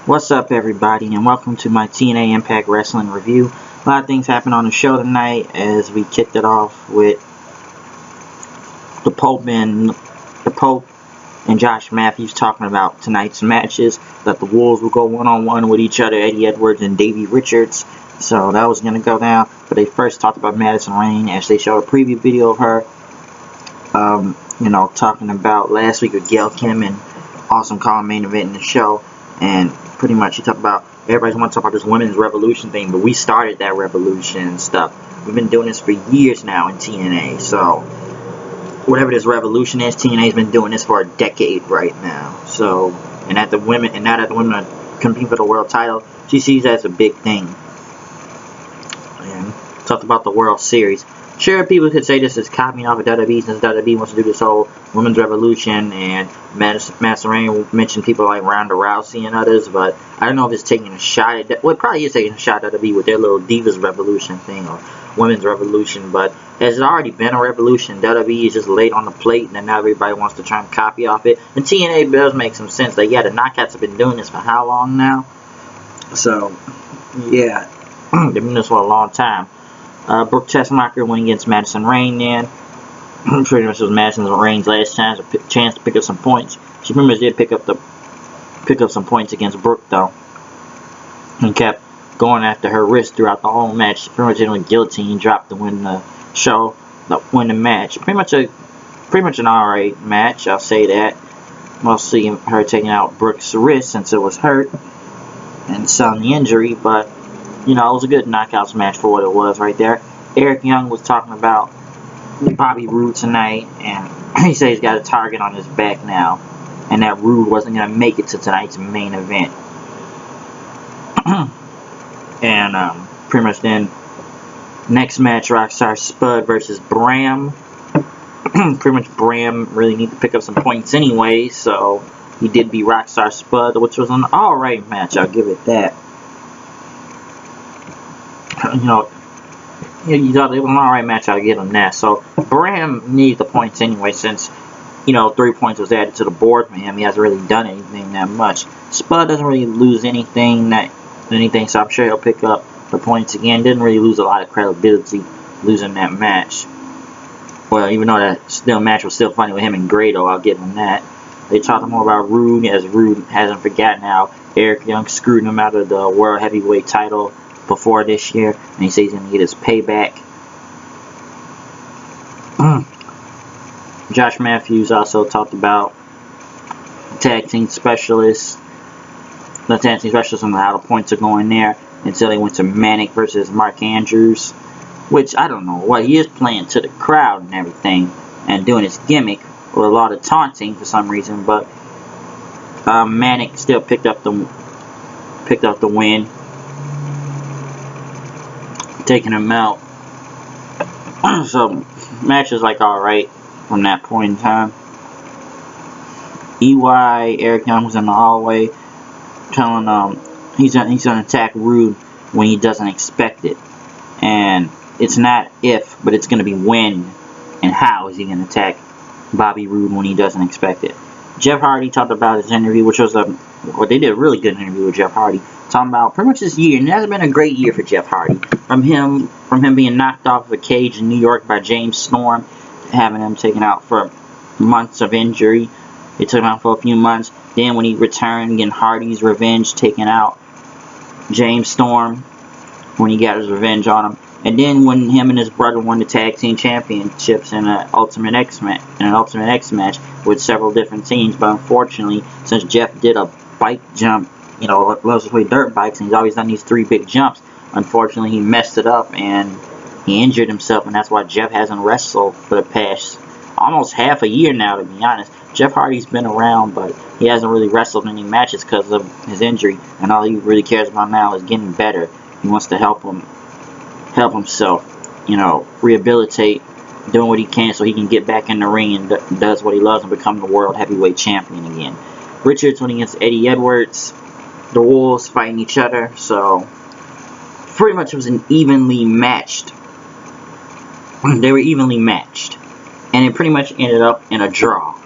What's up, everybody, and welcome to my TNA Impact Wrestling review. A lot of things happened on the show tonight as we kicked it off with the Pope and Josh Matthews talking about tonight's matches. That the Wolves will go one-on-one with each other, Eddie Edwards and Davey Richards. So that was going to go down. But they first talked about Madison Rayne as they showed a preview video of her. Talking about last week with Gail Kim and Awesome Calling main event in the show. And pretty much she talked about, everybody's want to talk about this women's revolution thing, but we started that revolution and stuff. We've been doing this for years now in TNA. So whatever this revolution is, TNA's been doing this for a decade right now. So, and now that the women are competing for the world title, she sees that as a big thing. And talked about the World Series. Sure, people could say this is copying off of WWE since WWE wants to do this whole women's revolution, and Madison Rayne mentioned people like Ronda Rousey and others, but I don't know if it's taking a shot at that. Well, it probably is taking a shot at WWE with their little Divas Revolution thing or women's revolution, but has it already been a revolution? WWE is just late on the plate, and then now everybody wants to try and copy off it. And TNA does make some sense. Like, yeah, the Knockouts have been doing this for how long now? So, yeah, they've been doing this for a long time. Brooke Tessmacher went against Madison Rayne then. Pretty much was Madison Rayne's last chance to pick up some points. She pretty much did pick up some points against Brooke though, and kept going after her wrist throughout the whole match. She pretty much did a guillotine drop to win the show, win the match. Pretty much an alright match, I'll say that. Mostly her taking out Brooke's wrist since it was hurt and selling the injury, but it was a good knockouts match for what it was right there. Eric Young was talking about Bobby Roode tonight, and he said he's got a target on his back now, and that Roode wasn't going to make it to tonight's main event. And pretty much then, next match, Rockstar Spud versus Bram. Pretty much Bram really need to pick up some points anyway, so he did beat Rockstar Spud, which was an alright match, I'll give it that. You thought it was an alright match, I'll give him that. So, Bram needed the points anyway, since, 3 points was added to the board for him. He hasn't really done anything that much. Spud doesn't really lose anything, so I'm sure he'll pick up the points again. Didn't really lose a lot of credibility losing that match. Well, even though that match was still funny with him and Grado, I'll give him that. They talked more about Roode, as Roode hasn't forgotten how Eric Young screwed him out of the World Heavyweight title before this year, and he says he's going to get his payback. Josh Matthews also talked about tag team specialists, and how the points are going there until they went to Manic versus Mark Andrews, which I don't know what he is playing to the crowd and everything and doing his gimmick with a lot of taunting for some reason, but Manic still picked up the win, taking him out. So match is like alright from that point in time. EY Eric Young was in the hallway telling he's gonna attack Roode when he doesn't expect it, and it's not if, but it's gonna be when and how is he gonna attack Bobby Roode when he doesn't expect it. Jeff Hardy talked about his interview, which was they did a really good interview with Jeff Hardy, talking about pretty much this year, and it hasn't been a great year for Jeff Hardy. From him being knocked off of a cage in New York by James Storm, having him taken out for months of injury. They took him out for a few months. Then when he returned, getting Hardy's revenge, taking out James Storm when he got his revenge on him. And then when him and his brother won the tag team championships in an Ultimate X match with several different teams, but unfortunately, since Jeff did a bike jump, loves to play dirt bikes, and he's always done these 3 big jumps, unfortunately he messed it up and he injured himself, and that's why Jeff hasn't wrestled for the past almost half a year now, to be honest. Jeff Hardy's been around, but he hasn't really wrestled any matches because of his injury, and all he really cares about now is getting better. He wants to help himself, rehabilitate, doing what he can so he can get back in the ring and does what he loves and become the World Heavyweight Champion again. Richards went against Eddie Edwards. The Wolves fighting each other, so pretty much it was an evenly matched. They were evenly matched, and it pretty much ended up in a draw.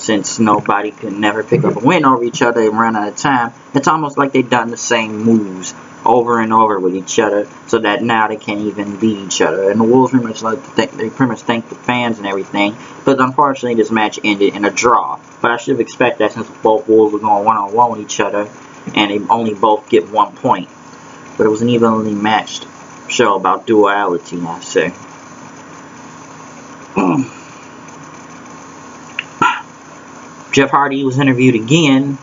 since nobody could never pick up a win over each other and run out of time. It's almost like they've done the same moves over and over with each other, so that now they can't even beat each other. And the Wolves pretty much thank the fans and everything. But unfortunately, this match ended in a draw. But I should have expected that since both Wolves were going one-on-one with each other, and they only both get 1 point. But it was an evenly matched show about duality, I say. Jeff Hardy was interviewed again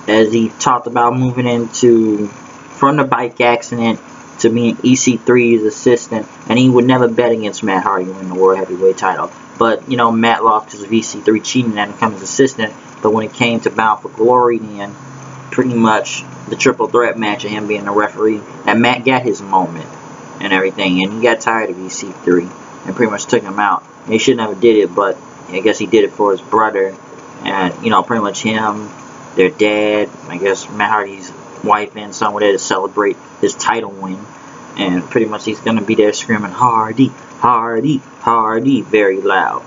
as he talked about moving from the bike accident to being EC3's assistant, and he would never bet against Matt Hardy to win the World Heavyweight title. But, you know, Matt lost because of EC3 cheating and becoming his assistant. But when it came to Bound for Glory, then pretty much the triple threat match of him being the referee, and Matt got his moment and everything, and he got tired of EC3 and pretty much took him out. He should never did it, but I guess he did it for his brother, and, you know, pretty much him, their dad, I guess Matt Hardy's wife and son were there to celebrate his title win, and pretty much he's going to be there screaming Hardy, Hardy, Hardy very loud.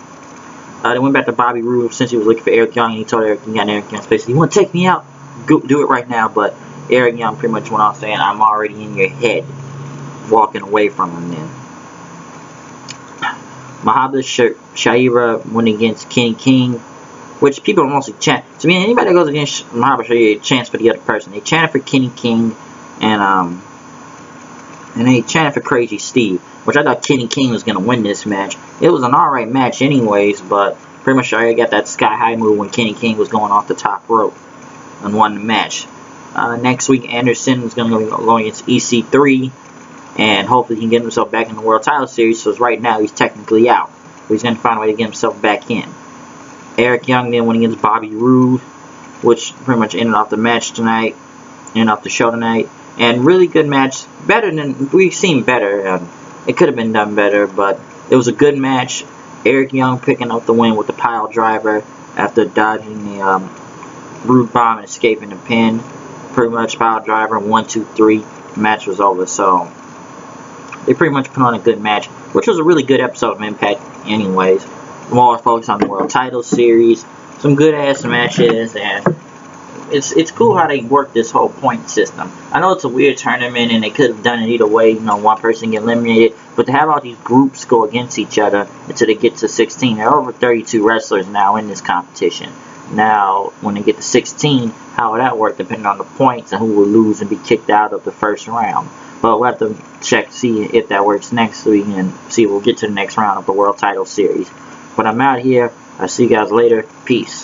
They went back to Bobby Roode since he was looking for Eric Young, and he told Eric Young in Eric Young's face, "You want to take me out? Go do it right now." But Eric Young pretty much went on saying, "I'm already in your head," walking away from him then. Mahabali Shafir went against Kenny King, which people mostly chant. To me, anybody that goes against Mahabali Shafir chants for the other person. They chanted for Kenny King, and they chanted for Crazy Steve, which I thought Kenny King was going to win this match. It was an alright match anyways, but pretty much Shafir got that sky high move when Kenny King was going off the top rope and won the match. Next week, Anderson is going to go against EC3, and hopefully he can get himself back in the World Title Series, so right now he's technically out. But he's going to find a way to get himself back in. Eric Young then went against Bobby Roode, which pretty much ended off the match tonight, ended off the show tonight. And really good match, better than, we've seen better. It could have been done better, but it was a good match. Eric Young picking up the win with the pile driver after dodging the Roode bomb and escaping the pin. Pretty much pile driver, 1, 2, 3. Match was over, so they pretty much put on a good match, which was a really good episode of Impact anyways. More focused on the World Title Series, some good ass matches, and it's cool how they work this whole point system. I know it's a weird tournament and they could have done it either way, you know, one person get eliminated, but to have all these groups go against each other until they get to 16, there are over 32 wrestlers now in this competition. Now, when they get to 16, how will that work depending on the points and who will lose and be kicked out of the first round? But we'll have to check, see if that works next week, and see if we'll get to the next round of the World Title Series. But I'm out here. I'll see you guys later. Peace.